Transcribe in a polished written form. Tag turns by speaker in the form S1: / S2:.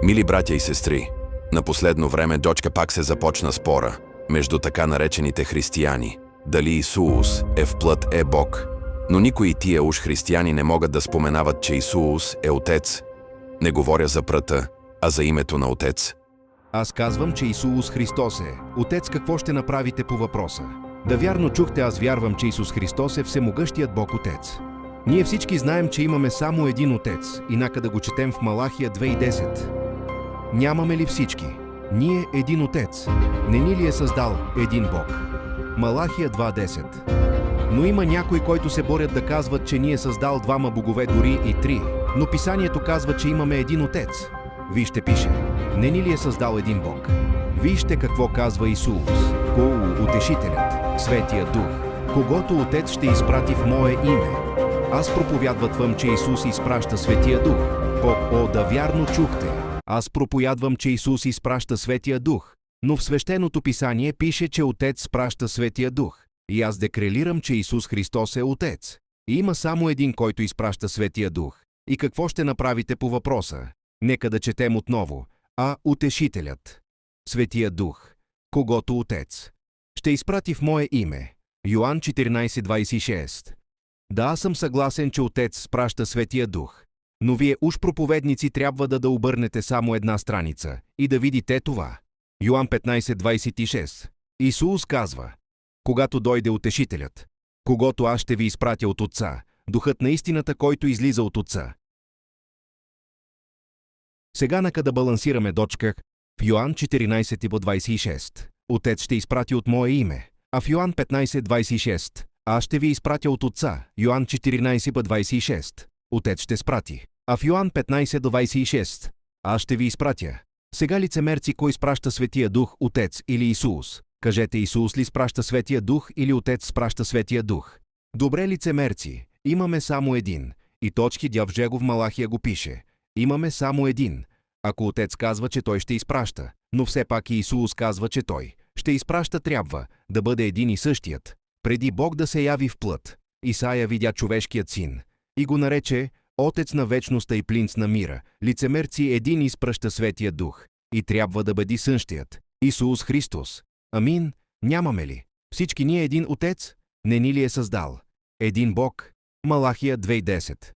S1: Мили братя и сестри, на последно време дочка пак се започна спора между така наречените християни. Дали Исус е в плът е Бог. Но никои тия уж християни не могат да споменават, че Исус е Отец. Не говоря за пръта, а за името на Отец.
S2: Аз казвам, че Исус Христос е Отец. Какво ще направите по въпроса? Да, вярно чухте, аз вярвам, че Исус Христос е всемогъщият Бог Отец. Ние всички знаем, че имаме само един Отец, инака да го четем в Малахия 2:10. Нямаме ли всички? Ние един Отец. Не ни ли е създал един Бог? Малахия 2:10. Но има някои, които се борят да казват, че ни е създал двама богове, дори и три. Но Писанието казва, че имаме един Отец. Вижте, пише, не ни ли е създал един Бог? Вижте какво казва Исус, Утешителят, Светия Дух, когото Отец ще изпрати в Мое име. Аз проповядвам, че Исус изпраща Светия Дух. Да, вярно чухте. Аз проповядвам, че Исус изпраща Светия Дух. Но в Свещеното Писание пише, че Отец спраща Светия Дух. И аз декрелирам, че Исус Христос е Отец. И има само един, който изпраща Светия Дух. И какво ще направите по въпроса? Нека да четем отново. Утешителят, Светия Дух, когото Отец ще изпрати в Мое име. Йоан 14:26. Да, аз съм съгласен, че Отец спраща Светия Дух. Но вие уж проповедници трябва да обърнете само една страница и да видите това. Йоан 15:26. Исус казва: когато дойде Утешителят, когото аз ще ви изпратя от Отца, Духът на истината, който излиза от Отца. Сега нека да балансираме дочка. В Йоан 14:26. Отец ще изпрати от Мое име. А в Йоан 15:26. Аз ще ви изпратя от Отца. Йоан 14:26. Отец ще спрати. А в Йоан 15:26. Аз ще ви изпратя. Сега, лицемерци, кой изпраща Светия Дух, Отец или Исус? Кажете, Исус ли спраща Светия Дух или Отец спраща Светия Дух? Добре, лицемерци, имаме само един. И точки Дявжего в Малахия го пише. Имаме само един. Ако Отец казва, че Той ще изпраща, но все пак и Исус казва, че Той ще изпраща, трябва да бъде един и същият. Преди Бог да се яви в плът, Исаия видя човешкият син и го нарече Отец на вечността и принц на мира. Лицемерци, един изпраща Светия Дух и трябва да бъде същият. Исус Христос. Амин. Нямаме ли всички ние един Отец? Не ни ли е създал един Бог? Малахия 2:10.